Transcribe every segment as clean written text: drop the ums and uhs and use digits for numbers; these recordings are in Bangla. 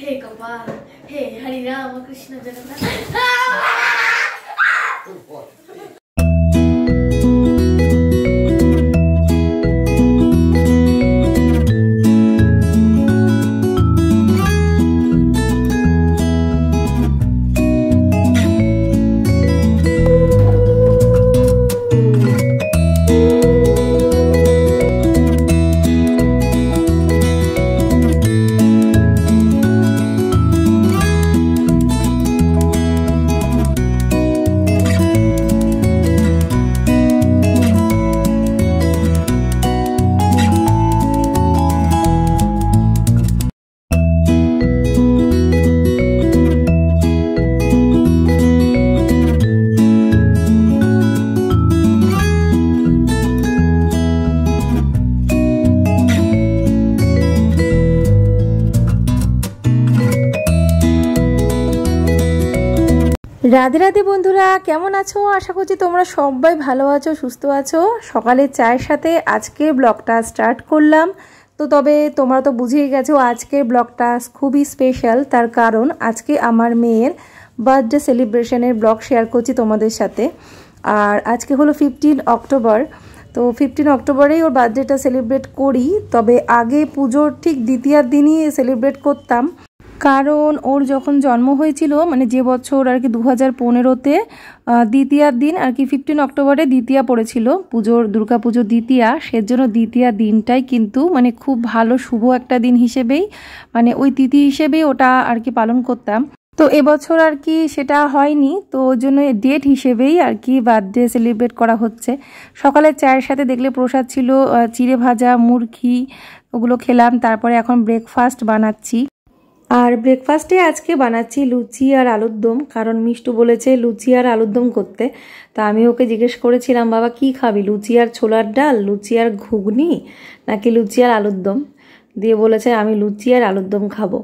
हे गोपाल, हे हरि राम कृष्ण जगन्नाथ। রাধে রাধে বন্ধুরা, কেমন আছো? আশা করছি তোমরা সবাই ভালো আছো, সুস্থ আছো। সকালে চায়ের সাথে আজকে ব্লগটা স্টার্ট করলাম। তো তবে তোমরা তো বুঝেই গেছো আজকে ব্লগটা খুবই স্পেশাল, তার কারণ আজকে আমার মেয়ের বার্থডে সেলিব্রেশনের ব্লগ শেয়ার করছি তোমাদের সাথে। আর আজকে হলো 15 অক্টোবর। তো 15 অক্টোবরেই ওর বার্থডেটা সেলিব্রেট করি, তবে আগে পুজোর ঠিক দ্বিতীয়ার দিনই সেলিব্রেট করতাম, কারণ ওর যখন জন্ম হয়েছিল মানে যে বছর আর কি 2015-তে দ্বিতীয়ার দিন আর কি 15 অক্টোবরে দ্বিতীয়া পড়েছিল পুজোর, দুর্গা পুজোর দ্বিতীয়া। সেজন্য দ্বিতীয়া দিনটাই কিন্তু মানে খুব ভালো শুভ একটা দিন হিসেবেই মানে ওই তিথি হিসেবেই ওটা আর কি পালন করতাম। তো এবছর আর কি সেটা হয়নি, তো ওই জন্য ডেট হিসেবেই আর কি বার্থডে সেলিব্রেট করা হচ্ছে। সকালে চায়ের সাথে দেখলে প্রসাদ ছিল চিড়ে ভাজা, মুরগি, ওগুলো খেলাম। তারপরে এখন ব্রেকফাস্ট বানাচ্ছি। আর ব্রেকফাস্টে আজকে বানাচ্ছি লুচি আর আলুর দম, কারণ মিষ্টু বলেছে লুচি আর আলুর দম করতে। তা আমি ওকে জিজ্ঞেস করেছিলাম, বাবা কি খাবি, লুচি আর ছোলার ডাল, লুচি আর ঘুগনি, নাকি লুচি আর আলুর দম? দিয়ে বলেছে আমি লুচি আর আলুর দম খাবো।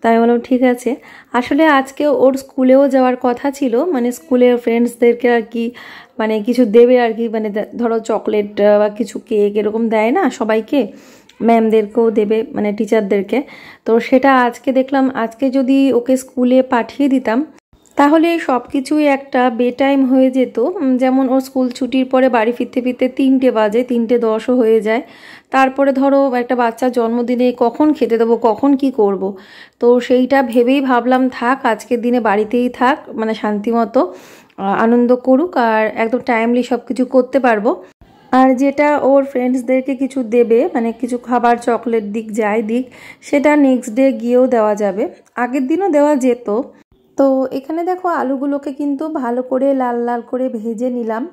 তাই বললাম ঠিক আছে। আসলে আজকে ওর স্কুলেও যাওয়ার কথা ছিল, মানে স্কুলের ফ্রেন্ডসদেরকে আর কি মানে কিছু দেবে আর কি, মানে ধরো চকলেট বা কিছু কেক এরকম দেয় না সবাইকে, ম্যামদেরকেও দেবে মানে টিচারদেরকে। তো সেটা আজকে দেখলাম, আজকে যদি ওকে স্কুলে পাঠিয়ে দিতাম তাহলে সব কিছুই একটা বে টাইম হয়ে যেত। যেমন ওর স্কুল ছুটির পরে বাড়ি ফিরতে ফিরতে 3টে বাজে, 3:10 হয়ে যায়। তারপরে ধরো একটা বাচ্চার জন্মদিনে কখন খেতে দেবো, কখন কি করব। তো সেইটা ভেবেই ভাবলাম থাক আজকের দিনে বাড়িতেই থাক, মানে শান্তিমতো আনন্দ করুক আর একদম টাইমলি সব কিছু করতে পারবো। আর যেটা ওর ফ্রেন্ডসদেরকে কিছু দেবে মানে কিছু খাবার চকলেট দিক যাই দিক, সেটা নেক্সট ডে গিয়েও দেওয়া যাবে, আগের দিনও দেওয়া যেত। তো এখানে দেখো আলুগুলোকে কিন্তু ভালো করে লাল লাল করে ভেজে নিলাম।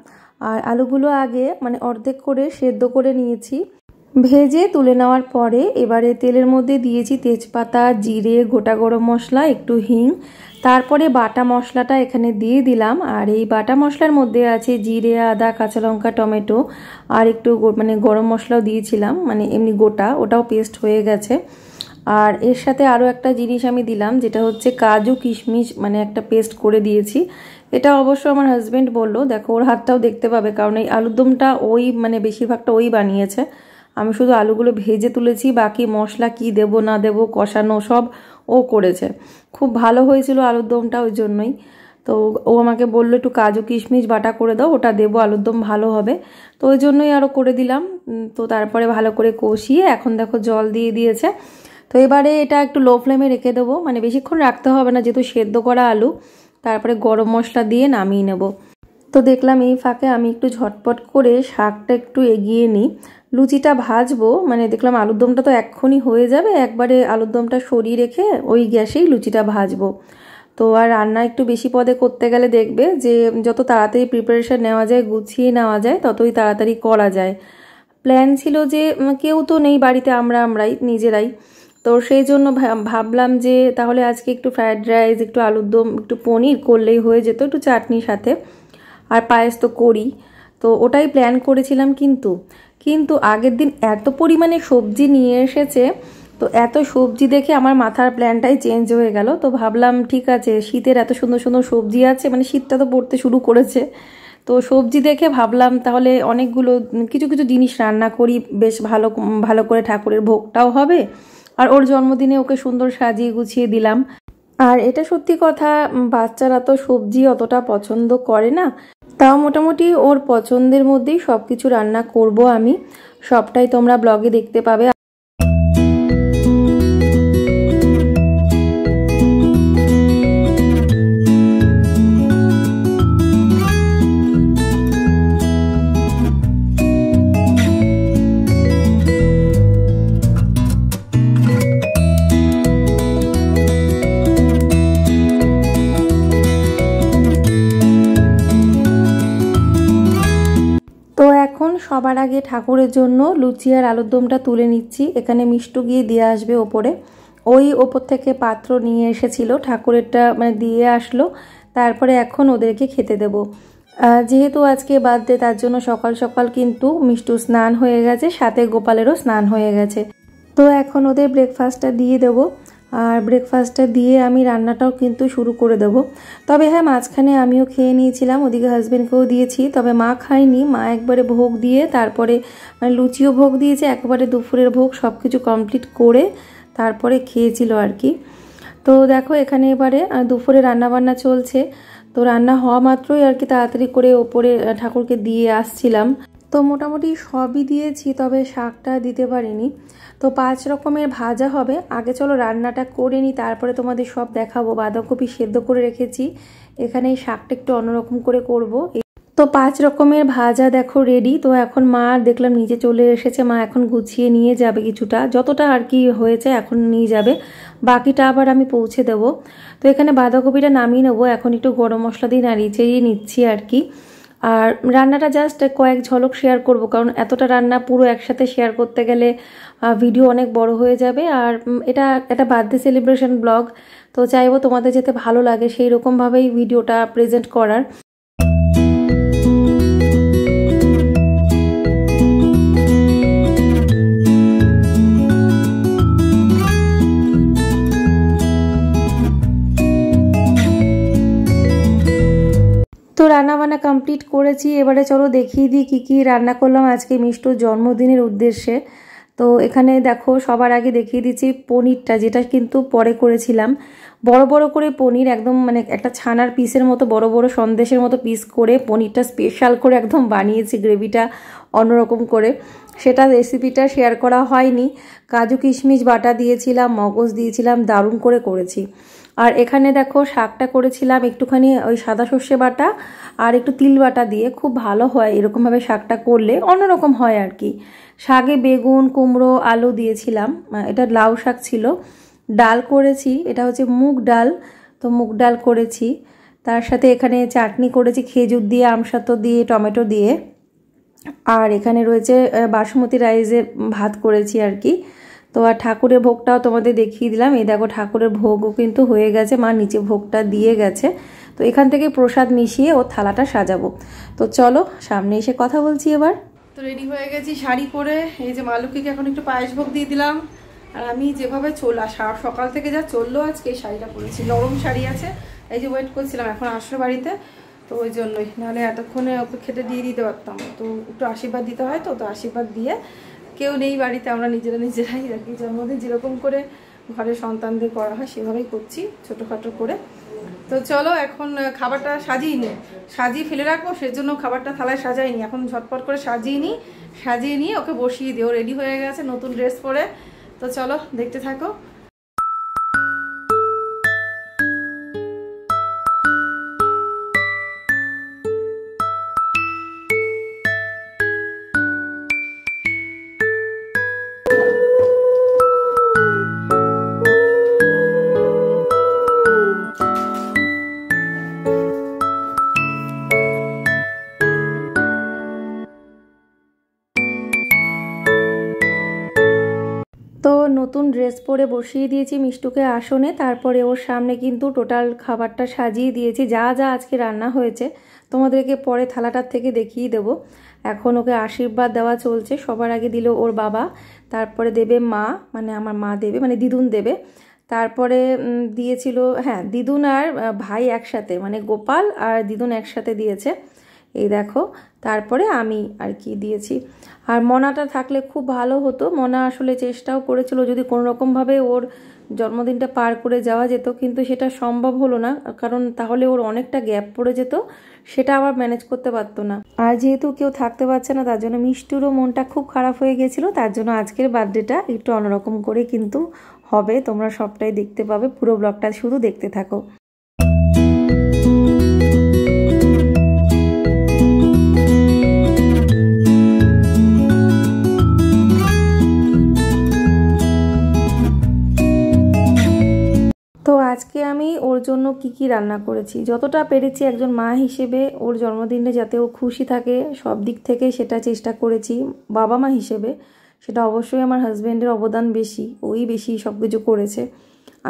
আর আলুগুলো আগে মানে অর্ধেক করে সেদ্ধ করে নিয়েছি। ভেজে তুলে নেওয়ার পরে এবারে তেলের মধ্যে দিয়েছি তেজপাতা, জিরে, গোটা গরম মশলা, একটু হিং, তারপরে বাটা মশলাটা এখানে দিয়ে দিলাম। আর এই বাটা মশলার মধ্যে আছে জিরে, আদা, কাঁচা লঙ্কা, টমেটো আর একটু মানে গরম মশলাও দিয়েছিলাম, মানে এমনি গোটা, ওটাও পেস্ট হয়ে গেছে। আর এর সাথে আরও একটা জিনিস আমি দিলাম, যেটা হচ্ছে কাজু কিশমিশ, মানে একটা পেস্ট করে দিয়েছি। এটা অবশ্য আমার হাজব্যান্ড বললো, দেখো ওর হাতটাও দেখতে পাবে, কারণ এই আলুর দমটা ওই মানে বেশিরভাগটা ওই বানিয়েছে। আমি শুধু আলুগুলো ভেজে তুলেছি, বাকি মশলা কি দেব না দেব কষানো সব ও করেছে। খুব ভালো হয়েছিল আলুর দমটা, ওই জন্যই। তো ও আমাকে বললো একটু কাজু কিশমিশ বাটা করে দাও, ওটা দেবো, আলুর দম ভালো হবে। তো ওই জন্যই আরও করে দিলাম। তো তারপরে ভালো করে কষিয়ে এখন দেখো জল দিয়ে দিয়েছে। তো এবারে এটা একটু লো ফ্লেমে রেখে দেবো, মানে বেশিক্ষণ রাখতে হবে না যেহেতু সেদ্ধ করা আলু। তারপরে গরম মশলা দিয়ে নামিয়ে নেব। তো দেখলাম এই ফাঁকে আমি একটু ঝটপট করে শাকটা একটু এগিয়ে নিই, লুচিটা ভাজবো। মানে দেখলাম আলুর দমটা তো এক্ষুনি হয়ে যাবে, একবারে আলুর দমটা সরিয়ে রেখে ওই গ্যাসেই লুচিটা ভাজবো। তো আর রান্না একটু বেশি পদে করতে গেলে দেখবে যে যত তাড়াতাড়ি প্রিপারেশন নেওয়া যায়, গুছিয়ে নেওয়া যায়, ততই তাড়াতাড়ি করা যায়। প্ল্যান ছিল যে কেউ তো নেই বাড়িতে, আমরাই নিজেরাই। তো সেই জন্য ভাবলাম যে তাহলে আজকে একটু ফ্রায়েড রাইস, একটু আলুর দম, একটু পনির করলেই হয়ে যেত, একটু চাটনির সাথে। আর পায়েস তো করি, তো ওটাই প্ল্যান করেছিলাম। কিন্তু আগের দিন এত পরিমাণে সবজি নিয়ে এসেছে, তো এত সবজি দেখে আমার মাথার প্ল্যানটাই চেঞ্জ হয়ে গেল। তো ভাবলাম ঠিক আছে, শীতের এত সুন্দর সুন্দর সবজি আছে, মানে শীতটা তো পড়তে শুরু করেছে, তো সবজি দেখে ভাবলাম তাহলে অনেকগুলো কিছু কিছু জিনিস রান্না করি, বেশ ভালো ভালো করে ঠাকুরের ভোগটাও হবে আর ওর জন্মদিনে ওকে সুন্দর সাজিয়ে গুছিয়ে দিলাম। আর এটা সত্যি কথা, বাচ্চারা তো সবজি অতটা পছন্দ করে না, তাও মোটামুটি ওর পছন্দের মধ্যেই সব কিছু রান্না করব আমি। সবটাই তোমরা ব্লগে দেখতে পাবে। তো এখন সবার আগে ঠাকুরের জন্য লুচি আর আলুর দমটা তুলে নিচ্ছি। এখানে মিষ্টু গিয়ে দিয়ে আসবে ওপরে, ওই ওপর থেকে পাত্র নিয়ে এসেছিল, ঠাকুরেরটা মানে দিয়ে আসলো। তারপরে এখন ওদেরকে খেতে দেব। যেহেতু আজকে বার্থডে, তার জন্য সকাল সকাল কিন্তু মিষ্টু স্নান হয়ে গেছে, সাথে গোপালেরও স্নান হয়ে গেছে। তো এখন ওদের ব্রেকফাস্টটা দিয়ে দেবো। আর ব্রেকফাস্টটা দিয়ে আমি রান্নাটাও কিন্তু শুরু করে দেবো। তবে হ্যাঁ, মাঝখানে আমিও খেয়ে নিয়েছিলাম, ওদিকে হাজব্যান্ডকেও দিয়েছি। তবে মা খায়নি, মা একবারে ভোগ দিয়ে তারপরে মানে লুচিও ভোগ দিয়েছে, একবারে দুপুরের ভোগ সব কিছু কমপ্লিট করে তারপরে খেয়েছিল আর কি। তো দেখো এখানে এবারে দুপুরে রান্নাবান্না চলছে। তো রান্না হওয়া মাত্রই আর কি তাড়াতাড়ি করে ওপরে ঠাকুরকে দিয়ে আসছিলাম। তো মোটামুটি সবই দিয়েছি, তবে শাকটা দিতে পারিনি। তো 5 রকমের ভাজা হবে। আগে চলো রান্নাটা করে নিই, তারপরে তোমাদের সব দেখাবো। বাঁধাকপি সেদ্ধ করে রেখেছি, এখানে এই শাকটা একটু অন্যরকম করে করব। তো 5 রকমের ভাজা দেখো রেডি। তো এখন মা দেখলাম নিচে চলে এসেছে, মা এখন গুছিয়ে নিয়ে যাবে কিছুটা, যতটা আর কি হয়েছে এখন নিয়ে যাবে, বাকিটা আবার আমি পৌঁছে দেব। তো এখানে বাঁধাকপিটা নামিয়ে নেবো, এখন একটু গরম মশলা দিয়ে নাড়িয়ে চেড়িয়ে নিচ্ছি আর কি। আর রান্নাটা জাস্ট কয়েক ঝলক শেয়ার করব, কারণ এতটা রান্না পুরো একসাথে শেয়ার করতে গেলে ভিডিও অনেক বড় হয়ে যাবে। আর এটা একটা বার্থডে সেলিব্রেশন ব্লগ, তো চাইবো তোমাদের যাতে ভালো লাগে সেই রকমভাবেই ভিডিওটা প্রেজেন্ট করার। তো রান্নাবান্না কমপ্লিট করেছি, এবারে চলো দেখিয়ে দিই কী কী রান্না করলাম আজকে মিষ্টুর জন্মদিনের উদ্দেশ্যে। তো এখানে দেখো সবার আগে দেখিয়ে দিচ্ছি পনিরটা, যেটা কিন্তু পরে করেছিলাম। বড় বড় করে পনির, একদম মানে একটা ছানার পিসের মতো বড় বড় সন্দেশের মতো পিস করে পনিরটা স্পেশাল করে একদম বানিয়েছি, গ্রেভিটা অন্যরকম করে। সেটা রেসিপিটা শেয়ার করা হয়নি। কাজু কিশমিশ বাটা দিয়েছিলাম, মগজ দিয়েছিলাম, দারুণ করে করেছি। আর এখানে দেখো শাকটা করেছিলাম একটুখানি ওই সাদা সর্ষে বাটা আর একটু তিল বাটা দিয়ে, খুব ভালো হয় এরকমভাবে শাকটা করলে, অন্যরকম হয় আর কি। শাকে বেগুন, কুমড়ো, আলু দিয়েছিলাম, এটা লাউ শাক ছিল। ডাল করেছি, এটা হচ্ছে মুগ ডাল, তো মুগ ডাল করেছি। তার সাথে এখানে চাটনি করেছি খেজুর দিয়ে, আমসত্ব দিয়ে, টমেটো দিয়ে। আর এখানে রয়েছে বাসমতি রাইসের ভাত করেছি আর কি। তো আর ঠাকুরের ভোগটাও তোমাদের দেখিয়ে দিলাম। এই দেখো ঠাকুরের ভোগও কিন্তু হয়ে গেছে, মা নিচে ভোগটা দিয়ে গেছে। তো এখান থেকে প্রসাদ মিশিয়ে ওর থালাটা সাজাবো। তো চলো সামনে এসে কথা বলছি এবার। তো রেডি হয়ে গেছি শাড়ি পরে, এই যে মালুকিকে এখন একটু পায়েস ভোগ দিয়ে দিলাম। আর আমি যেভাবে সকাল থেকে যা চললো আজকে, এই শাড়িটা পরেছি, নরম শাড়ি আছে, এই যে ওয়েট করছিলাম এখন আসলো বাড়িতে, তো ওই জন্যই, নাহলে এতক্ষণে ওকে খেতে দিয়ে দিতে পারতাম। তো একটু আশীর্বাদ দিতে হয়, তো আশীর্বাদ দিয়ে, কেউ নেই বাড়িতে, আমরা নিজেরাই আর কি। জন্মদিন যেরকম করে ঘরের সন্তানদের করা হয় সেভাবেই করছি, ছোটোখাটো করে। তো চলো এখন খাবারটা সাজিয়ে ফেলে রাখবো, সেজন্য খাবারটা থালায় সাজাইনি, এখন ঝটপট করে সাজিয়ে নিয়ে ওকে বসিয়ে দিও। রেডি হয়ে গেছে নতুন ড্রেস পরে। তো চলো দেখতে থাকো। তো নতুন ড্রেস পরে বসিয়ে দিয়েছি মিষ্টুকে আসনে, তারপরে ওর সামনে কিন্তু টোটাল খাবারটা সাজিয়ে দিয়েছি, যা যা আজকে রান্না হয়েছে তোমাদেরকে পরে থালাটার থেকে দেখিয়ে দেবো। এখন ওকে আশীর্বাদ দেওয়া চলছে। সবার আগে দিল ওর বাবা, তারপরে দেবে মা, মানে আমার মা দেবে, মানে দিদুন দেবে। তারপরে দিয়েছিল, হ্যাঁ দিদুন আর ভাই একসাথে, মানে গোপাল আর দিদুন একসাথে দিয়েছে। এই দেখো, তারপরে আমি আর কি দিয়েছি। আর মনাটা থাকলে খুব ভালো হতো। মনা আসলে চেষ্টাও করেছিল যদি কোনো রকমভাবে ওর জন্মদিনটা পার করে যাওয়া যেত, কিন্তু সেটা সম্ভব হলো না, কারণ তাহলে ওর অনেকটা গ্যাপ পড়ে যেত, সেটা আবার ম্যানেজ করতে পারতো না। আর যেহেতু কেউ থাকতে পারছে না, তার জন্য মিষ্টুরও মনটা খুব খারাপ হয়ে গেছিলো। তার জন্য আজকের বার্থডেটা একটু অন্যরকম করে কিন্তু হবে। তোমরা সবটাই দেখতে পাবে, পুরো ব্লগটা শুধু দেখতে থাকো। তো আজকে আমি ওর জন্য কি রান্না করেছি, যতটা পেরেছি একজন মা হিসেবে ওর জন্মদিনে যাতে ও খুশি থাকে সব দিক থেকে সেটা চেষ্টা করেছি। বাবা মা হিসেবে সেটা অবশ্যই আমার হাজব্যান্ডের অবদান বেশি, ওই বেশি সব কিছু করেছে,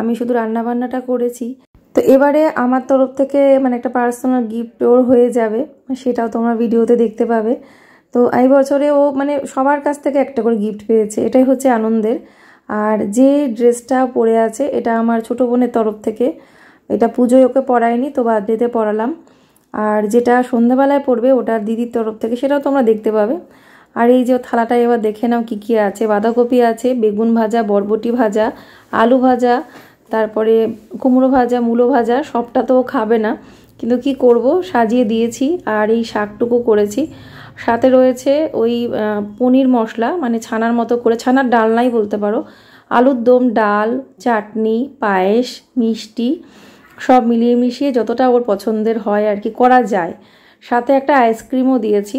আমি শুধু রান্নাবান্নাটা করেছি। তো এবারে আমার তরফ থেকে মানে একটা পার্সোনাল গিফট ওর হয়ে যাবে, সেটাও তোমরা ভিডিওতে দেখতে পাবে। তো এই বছরে ও মানে সবার কাছ থেকে একটা করে গিফট পেয়েছে, এটাই হচ্ছে আনন্দের। আর যে ড্রেসটা পরে আছে এটা আমার ছোটো বোনের তরফ থেকে, এটা পুজোয় ওকে পরায়নি, তো বার্থডেতে পরালাম। আর যেটা সন্ধ্যাবেলায় পরবে ওটা দিদির তরফ থেকে, সেটাও তোমরা দেখতে পাবে। আর এই যে থালাটা এবার দেখে নাও কী আছে। বাঁধাকপি আছে, বেগুন ভাজা, বরবটি ভাজা, আলু ভাজা, তারপরে কুমড়ো ভাজা, মূলো ভাজা। সবটা তো খাবে না, কিন্তু কি করব, সাজিয়ে দিয়েছি। আর এই শাকটুকু করেছি, সাথে রয়েছে ওই পনির মশলা, মানে ছানার মতো করে, ছানার ডালনাই বলতে পারো, আলুর দম, ডাল, চাটনি, পায়েস, মিষ্টি সব মিলিয়ে মিশিয়ে যতটা ওর পছন্দের হয় আর কি করা যায়। সাথে একটা আইসক্রিমও দিয়েছি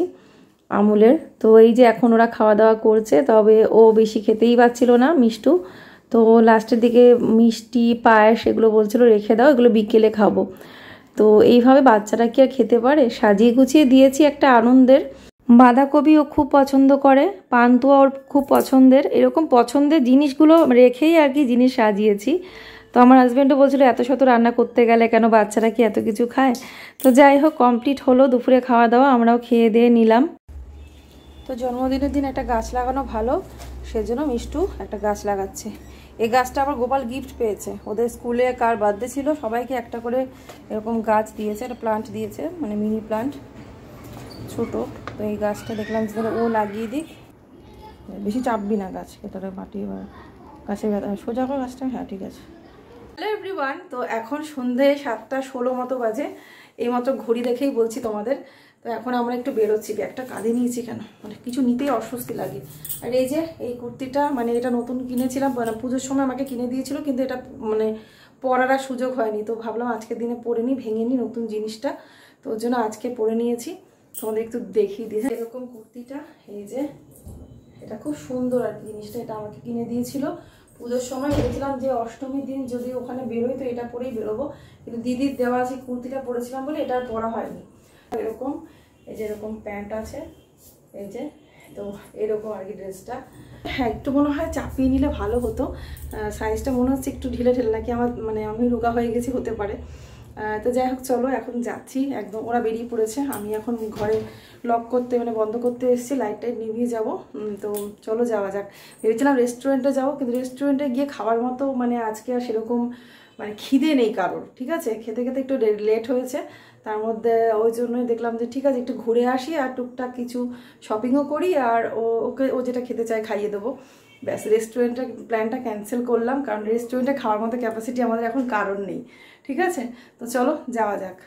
আমুলের। তো এই যে এখন ওরা খাওয়া দাওয়া করছে, তবে ও বেশি খেতেই পারছিল না মিষ্টু, তো লাস্টের দিকে মিষ্টি, পায়েস এগুলো বলছিল রেখে দাও, এগুলো বিকেলে খাবো। তো এইভাবে বাচ্চারা কি আর খেতে পারে, সাজিয়ে গুছিয়ে দিয়েছি একটা আনন্দের। বাঁধাকপি ও খুব পছন্দ করে, পান্তুয়া ওর খুব পছন্দের, এরকম পছন্দের জিনিসগুলো রেখেই আর কি জিনিস সাজিয়েছি। তো আমার হাজব্যান্ডও বলছিল এত শত রান্না করতে গেলে কেন, বাচ্চারা কি এত কিছু খায়। তো যাই হোক, কমপ্লিট হলো দুপুরে খাওয়া দাওয়া, আমরাও খেয়ে দিয়ে নিলাম। তো জন্মদিনের দিন একটা গাছ লাগানো ভালো, সেজন্য মিষ্টু একটা গাছ লাগাচ্ছে। এই গাছটা আবার গোপাল গিফট পেয়েছে, ওদের স্কুলে কার বার্থডে ছিল সবাইকে একটা করে এরকম গাছ দিয়েছে, একটা প্লান্ট দিয়েছে, মানে মিনি প্লান্ট ছোটো। তো এই গাছটা দেখলাম যে ও লাগিয়ে দিক, বেশি চাপবি না গাছ, এটারে মাটি এবার গাছের সোজা করে গাছটা, হ্যাঁ ঠিক আছে। হ্যালো এভরিওয়ান, তো এখন সন্ধে 7:16 মতো বাজে, এইমাত্র ঘড়ি দেখেই বলছি তোমাদের। তো এখন আমরা একটু বেরোচ্ছি, ব্যাগটা কাঁধে নিয়েছি কেন, মানে কিছু নিতেই অস্বস্তি লাগে। আর এই যে এই কুর্তিটা, মানে এটা নতুন কিনেছিলাম, মানে পুজোর সময় আমাকে কিনে দিয়েছিল, কিন্তু এটা মানে পরার আর সুযোগ হয়নি, তো ভাবলাম আজকের দিনে পরে নিই, ভেঙে নিই নতুন জিনিসটা, তো ওর জন্য আজকে পরে নিয়েছি। তোমাদের একটু দেখিয়ে দিয়ে এরকম কুর্তিটা, এই যে এটা খুব সুন্দর আর কি জিনিসটা, এটা আমাকে কিনে দিয়েছিল পুজোর সময়। ভেবেছিলাম যে অষ্টমীর দিন যদি ওখানে বেরোই তো এটা পরেই বেরোবো, কিন্তু দিদির দেওয়া আছে কুর্তিটা পরেছিলাম বলে এটা আর পরা হয়নি। এরকম এই যে এরকম প্যান্ট আছে, এই যে, তো এরকম আর কি ড্রেসটা। হ্যাঁ, একটু মনে হয় চাপিয়ে নিলে ভালো হতো, সাইজটা মনে হচ্ছে একটু ঢিলে ঢিলে, নাকি আমার মানে আমি রোগা হয়ে গেছি, হতে পারে। তো যাই হোক, চলো এখন যাচ্ছি, একদম ওরা বেরিয়ে পড়েছে, আমি এখন ঘরে লক করতে মানে বন্ধ করতে এসেছি, লাইটটাই নিভিয়ে যাব। তো চলো যাওয়া যাক। ভেবেছিলাম রেস্টুরেন্টে যাবো, কিন্তু রেস্টুরেন্টে গিয়ে খাওয়ার মতো মানে আজকে আর সেরকম মানে খিদে নেই কারোর, ঠিক আছে, খেতে খেতে একটু লেট হয়েছে, তার মধ্যে ওই জন্যই দেখলাম যে ঠিক আছে একটু ঘুরে আসি আর টুকটাক কিছু শপিংও করি, আর ও যেটা খেতে চায় খাইয়ে দেবো, ব্যাস। রেস্টুরেন্টের প্ল্যানটা ক্যান্সেল করলাম, কারণ রেস্টুরেন্টে খাওয়ার মতো ক্যাপাসিটি আমাদের এখন কারণ নেই, ঠিক আছে। তো চলো যাওয়া যাক।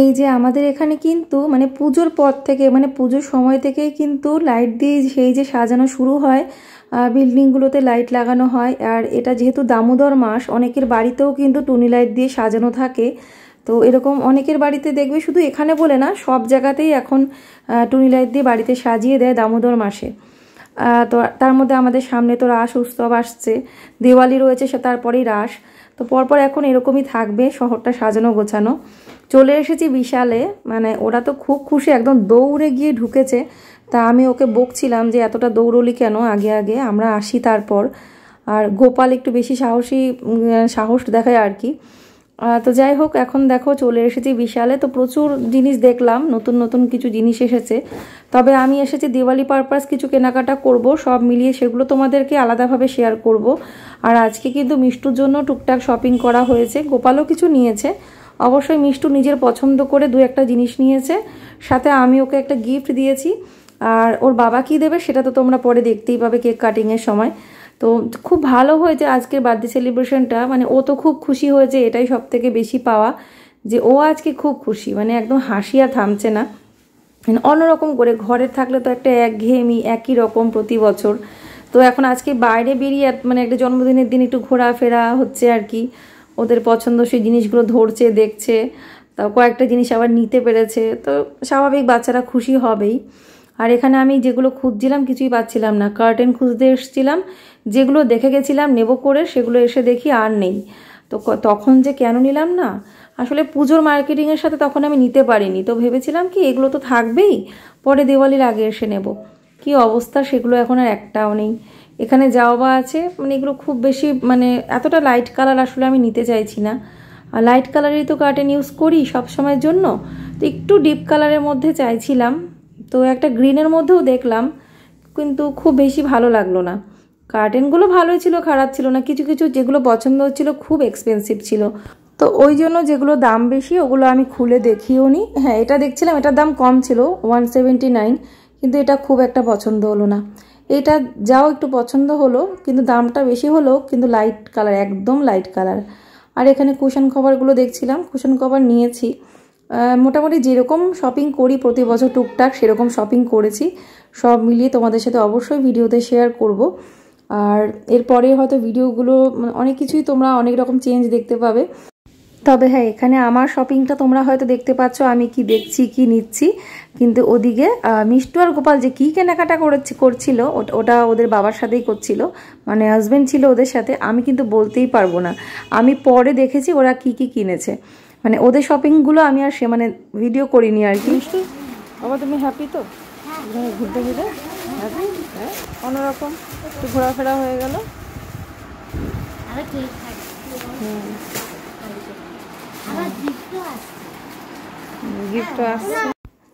এই যে আমাদের এখানে কিন্তু মানে পুজোর পর থেকে, মানে পুজোর সময় থেকেই কিন্তু লাইট দিয়ে সেই যে সাজানো শুরু হয়, বিল্ডিংগুলোতে লাইট লাগানো হয়। আর এটা যেহেতু দামোদর মাস, অনেকের বাড়িতেও কিন্তু টুনি লাইট দিয়ে সাজানো থাকে। তো এরকম অনেকের বাড়িতে দেখবে, শুধু এখানে বলে না, সব জায়গাতেই এখন টুনি লাইট দিয়ে বাড়িতে সাজিয়ে দেয় দামোদর মাসে। তো তার মধ্যে আমাদের সামনে তো রাস উৎসব আসছে, দিওয়ালি রয়েছে, সে তারপরেই রাস। তো পরপর এখন এরকমই থাকবে, শহরটা সাজানো গোছানো। চলে এসেছি বিশালে, মানে ওরা তো খুব খুশি, একদম দৌড়ে গিয়ে ঢুকেছে। তা আমি ওকে বকছিলাম যে এতটা দৌড়লি কেন, আগে আগে আমরা আসি তারপর। আর গোপাল একটু বেশি সাহস দেখায় আর কি। তো যাই হোক, এখন দেখো চলে এসেছি বিশালে। তো প্রচুর জিনিস দেখলাম, নতুন নতুন কিছু জিনিস এসেছে। তবে আমি এসেছি দিওয়ালি পারপাস কিছু কেনাকাটা করব, সব মিলিয়ে সেগুলো তোমাদেরকে আলাদাভাবে শেয়ার করব। আর আজকে কিন্তু মিষ্টুর জন্য টুকটাক শপিং করা হয়েছে, গোপালও কিছু নিয়েছে। অবশ্যই মিষ্টু নিজের পছন্দ করে দু একটা জিনিস নিয়েছে, সাথে আমি ওকে একটা গিফট দিয়েছি। আর ওর বাবা কি দেবে সেটা তো তোমরা পরে দেখতেই পাবে কেক কাটিংয়ের সময়। তো খুব ভালো হয়েছে আজকের বার্থডে সেলিব্রেশনটা, মানে ও তো খুব খুশি হয়েছে, এটাই সব থেকে বেশি পাওয়া, যে ও আজকে খুব খুশি, মানে একদম হাসি আর থামছে না। অন্যরকম করে ঘরে থাকলে তো একটা একঘেয়েমি, একই রকম প্রতি বছর। তো এখন আজকে বাইরে বেরিয়ে মানে একটা জন্মদিনের দিন একটু ঘোরাফেরা হচ্ছে আর কি, ওদের পছন্দসই জিনিসগুলো ধরছে, দেখছে। তা কয়েকটা জিনিস আবার নিতে পেরেছে, তো স্বাভাবিক বাচ্চারা খুশি হবেই। আর এখানে আমি যেগুলো খুঁজছিলাম কিছুই পাচ্ছিলাম না, কার্টেন খুঁজতে এসেছিলাম, যেগুলো দেখে গেছিলাম নেব করে, সেগুলো এসে দেখি আর নেই। তো তখন যে কেন নিলাম না, আসলে পুজোর মার্কেটিংয়ের সাথে তখন আমি নিতে পারিনি। তো ভেবেছিলাম কি এগুলো তো থাকবেই, পরে দিওয়ালির আগে এসে নেব। কি অবস্থা, সেগুলো এখন আর একটাও নেই। এখানে যাওয়া আছে, মানে এগুলো খুব বেশি, মানে এতটা লাইট কালার আসলে আমি নিতে চাইছি না। আর লাইট কালারেরই তো কার্টেন ইউজ করি সব সময়ের জন্য, তো একটু ডিপ কালারের মধ্যে চাইছিলাম। তো একটা গ্রিনের মধ্যেও দেখলাম, কিন্তু খুব বেশি ভালো লাগলো না। কার্টেনগুলো ভালোই ছিল, খারাপ ছিল না, কিছু কিছু যেগুলো পছন্দ হচ্ছিল খুব এক্সপেন্সিভ ছিল। তো ওই জন্য যেগুলো দাম বেশি ওগুলো আমি খুলে দেখিও নি। হ্যাঁ, এটা দেখছিলাম, এটার দাম কম ছিল 179, কিন্তু এটা খুব একটা পছন্দ হলো না। এটা যাও একটু পছন্দ হলো, কিন্তু দামটা বেশি হলো, কিন্তু লাইট কালার, একদম লাইট কালার। আর এখানে কুশন কভারগুলো দেখছিলাম, কুশন কভার নিয়েছি। মোটামুটি যেরকম শপিং করি প্রতি বছর টুকটাক সেরকম শপিং করেছি, সব মিলিয়ে তোমাদের সাথে অবশ্যই ভিডিওতে শেয়ার করব। আর এরপরে হয়তো ভিডিওগুলো অনেক কিছুই তোমরা অনেক রকম চেঞ্জ দেখতে পাবে। তবে হ্যাঁ, এখানে আমার শপিংটা তোমরা হয়তো দেখতে পাচ্ছ আমি কি দেখছি, কি নিচ্ছি, কিন্তু ওদিকে মিষ্টু আর গোপাল যে কী কেনাকাটা করছিল ওটা ওদের বাবার সাথেই করছিল, মানে হাজব্যান্ড ছিল ওদের সাথে। আমি কিন্তু বলতেই পারবো না, আমি পরে দেখেছি ওরা কি কি কিনেছে, মানে ওদের শপিংগুলো আমি আর মানে ভিডিও করিনি আর কি। মিষ্টি বাবা, তুমি হ্যাপি তো ঘুরতে ঘুরতে? হ্যাপি, হ্যাঁ, অন্যরকম একটু ঘোরাফেরা হয়ে গেল। গিফট আসছে,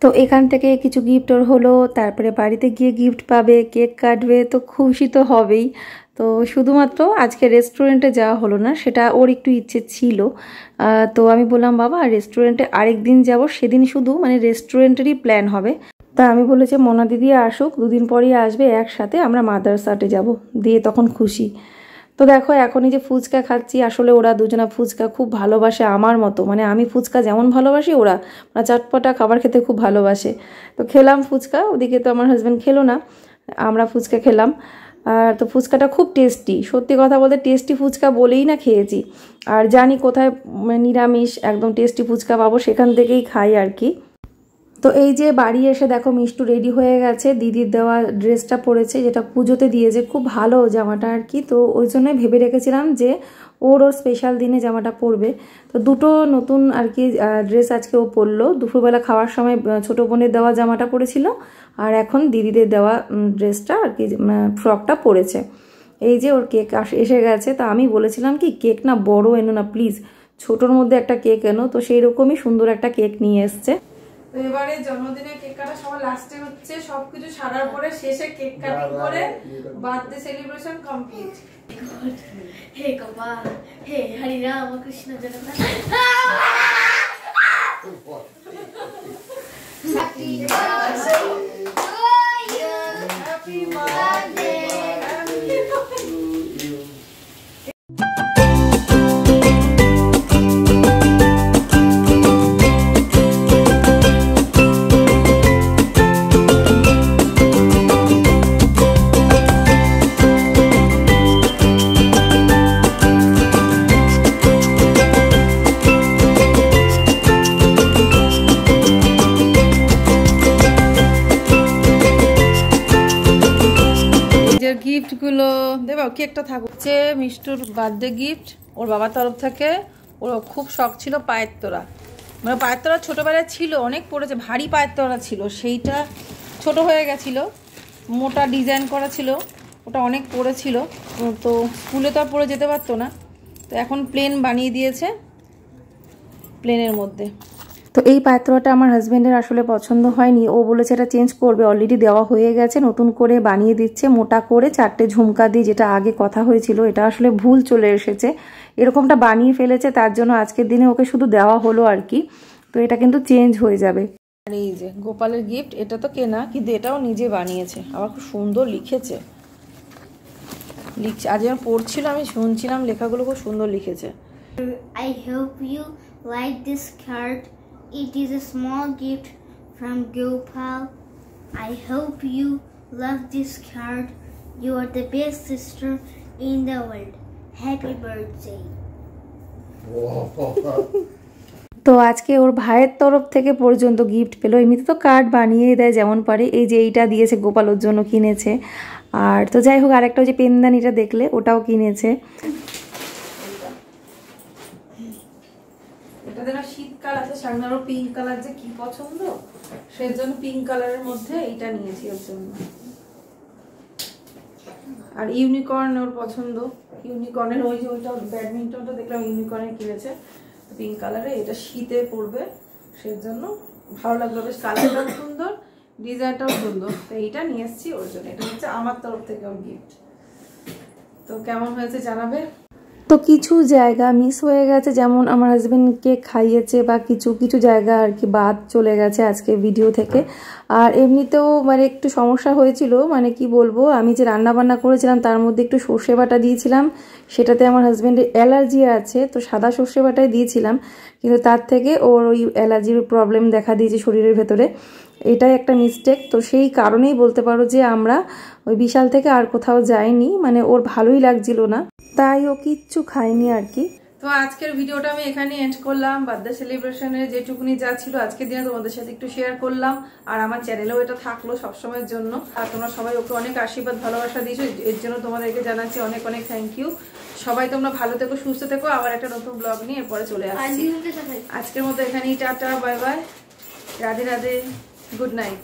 তো এখান থেকে কিছু গিফট ওর হলো, তারপরে বাড়িতে গিয়ে গিফট পাবে, কেক কাটবে, তো খুশি তো হবেই। তো শুধুমাত্র আজকে রেস্টুরেন্টে যাওয়া হলো না, সেটা ওর একটু ইচ্ছে ছিল। তো আমি বললাম বাবা রেস্টুরেন্টে আরেক দিন যাব, সেদিন শুধু মানে রেস্টুরেন্টেরই প্ল্যান হবে। তা আমি বলেছি মোনা দিদি আসুক, দুদিন পরই আসবে, একসাথে আমরা মাদ্রাসাতে যাব, দিয়ে তখন খুশি। তো দেখো এখন এই যে ফুচকা খাচ্ছি, আসলে ওরা দুজনা ফুচকা খুব ভালোবাসে আমার মতো, মানে আমি ফুচকা যেমন ভালোবাসি ওরা চটপটা খাবার খেতে খুব ভালোবাসে। তো খেলাম ফুচকা, ওদিকে তো আমার হাজব্যান্ড খেলো না, আমরা ফুচকা খেলাম। আর তো ফুচকাটা খুব টেস্টি, সত্যি কথা বলতে টেস্টি ফুচকা বলেই না খেয়েছি। আর জানি কোথায় নিরামিষ একদম টেস্টি ফুচকা পাবো, সেখান থেকেই খাই আর কি। তো এই যে বাড়ি এসে দেখো মিষ্টু রেডি হয়ে গেছে, দিদির দেওয়া ড্রেসটা পরেছে, যেটা পুজোতে দিয়েছে, খুব ভালো জামাটা আর কি। তো ওই জন্যই ভেবে রেখেছিলাম যে ওর স্পেশাল দিনে জামাটা পরবে। তো দুটো নতুন আর কি ড্রেস আজকে ও পরলো। দুপুরবেলা খাওয়ার সময় ছোটো বোনের দেওয়া জামাটা পরেছিল, আর এখন দিদিদের দেওয়া ড্রেসটা আর কি ফ্রকটা পরেছে। এই যে ওর কেক এসে গেছে। তো আমি বলেছিলাম কি কেক না বড় এনো না প্লিজ, ছোটোর মধ্যে একটা কেক এনো। তো সেই রকমই সুন্দর একটা কেক নিয়ে এসছে। তো এবারে জন্মদিনে কেক কাটা সবার লাস্টে হচ্ছে, সবকিছু সারার পরে শেষে কেক কাটিং করে বার্থডে সেলিব্রেশন কমপ্লিট। হে গোপাল, হে Hari Ram Krishna Jagannath. Happy birthday to you, happy birthday. কি একটা থাকছে মিষ্টুর বার্থডে গিফট ওর বাবার তরফ থেকে। ওর খুব শখ ছিল পায়ের তোড়া, মানে পায়ের তোড়া ছোটোবেলায় ছিল, অনেক পড়েছে, ভারী পায়ের তোড়া ছিল, সেইটা ছোট হয়ে গেছিলো, মোটা ডিজাইন করা ছিল, ওটা অনেক পড়েছিল, তো স্কুলে তো আর পরে যেতে পারতো না, তো এখন প্লেন বানিয়ে দিয়েছে, প্লেনের মধ্যে। তো এই পাত্রটা আমার হাজব্যান্ডের আসলে পছন্দ হয়নি, ও বলেছে এটা চেঞ্জ করবে, অলরেডি দেওয়া হয়ে গেছে, নতুন করে বানিয়ে দিচ্ছে মোটা করে 4টে ঝুমকা দিয়ে, যেটা আগে কথা হয়েছিল, এটা আসলে ভুল চলে এসেছে, এরকমটা বানিয়ে ফেলেছে, তার জন্য আজকের দিনে ওকে শুধু দেওয়া হলো আর কি, তো এটা কিন্তু চেঞ্জ হয়ে যাবে। আর এই যে গোপালের গিফট, এটা তো কেনা, কিন্তু এটাও নিজে বানিয়েছে, আবার খুব সুন্দর লিখেছে, আজ যখন পড়ছিল আমি শুনছিলাম, লেখাগুলো খুব সুন্দর লিখেছে। I hope you like this card. It is a small gift from Gopal. I hope you love this card. You are the best sister in the world. Happy birthday. তো আজকে ওর ভাইয়ের তরফ থেকে পর্যন্ত গিফট পেলো, এমনিতে তো কার্ড বানিয়েই দেয় যেমন পারে, এই যে এইটা দিয়েছে গোপাল ওর জন্য কিনেছে, আর তো যাই হোক আরেকটা ওই যে পেনদানিটা দেখলে ওটাও কিনেছে। এটাতে না শীতকাল আছে, সামনেও পিঙ্ক কালার যে কি পছন্দ, সেই জন্য পিঙ্ক কালারের মধ্যে এইটা নিয়েছি ওর জন্য। আর ইউনিকর্ন ওর পছন্দ, ইউনিকর্নের ওই যে ওইটা ব্যাডমিন্টনটা দেখলাম ইউনিকর্নে কিনেছে পিঙ্ক কালারে, এটা শীতে পড়বে, সেজন্য ভালো লাগলো, বেশ কালারটাও সুন্দর, ডিজাইনটাও সুন্দর, তো এইটা নিয়ে এসেছি ওর জন্য, এটা হচ্ছে আমার তরফ থেকে ওর গিফট। তো কেমন হয়েছে জানাবে। তো কিছু জায়গা মিস হয়ে গেছে, যেমন আমার হাজব্যান্ডকে খাইয়েছে বা কিছু কিছু জায়গা আর কি বাদ চলে গেছে আজকে ভিডিও থেকে। আর এমনিতেও মানে একটু সমস্যা হয়েছিল, মানে কি বলবো, আমি যে রান্না বান্না করেছিলাম তার মধ্যে একটু সর্ষে বাটা দিয়েছিলাম, সেটাতে আমার হাজব্যান্ডের অ্যালার্জি আছে, তো সাদা সর্ষে বাটাই দিয়েছিলাম, কিন্তু তার থেকে ওর ওই অ্যালার্জির প্রবলেম দেখা দিয়েছে শরীরের ভেতরে, এটাই একটা মিস্টেক। তো সেই কারণেই বলতে পারো যে আমরা ওই বিশাল থেকে আর কোথাও যাইনি, মানে ওর ভালোই লাগছিল না, তাই ও কিচ্ছু খায়নি আর কি। তো আজকের ভিডিওটা আমি এখানে এন্ড করলাম, বার্থডে সেলিব্রেশনের যেটুকুনি যা ছিল আজকের দিনে তোমাদের সাথে একটু শেয়ার করলাম, আর আমার চ্যানেলেও এটা থাকলো সবসময়ের জন্য, আর তোমরা সবাই ওকে অনেক আশীর্বাদ ভালোবাসা দিয়েছো, এর জন্য তোমাদেরকে জানাচ্ছি অনেক অনেক থ্যাংক ইউ। সবাই তোমরা ভালো থেকো, সুস্থ থেকো, আবার একটা নতুন ব্লগ নিয়ে এরপরে চলে আসছি। আজকের মতো এখানেই tata, bye bye, Radhe Radhe, good night.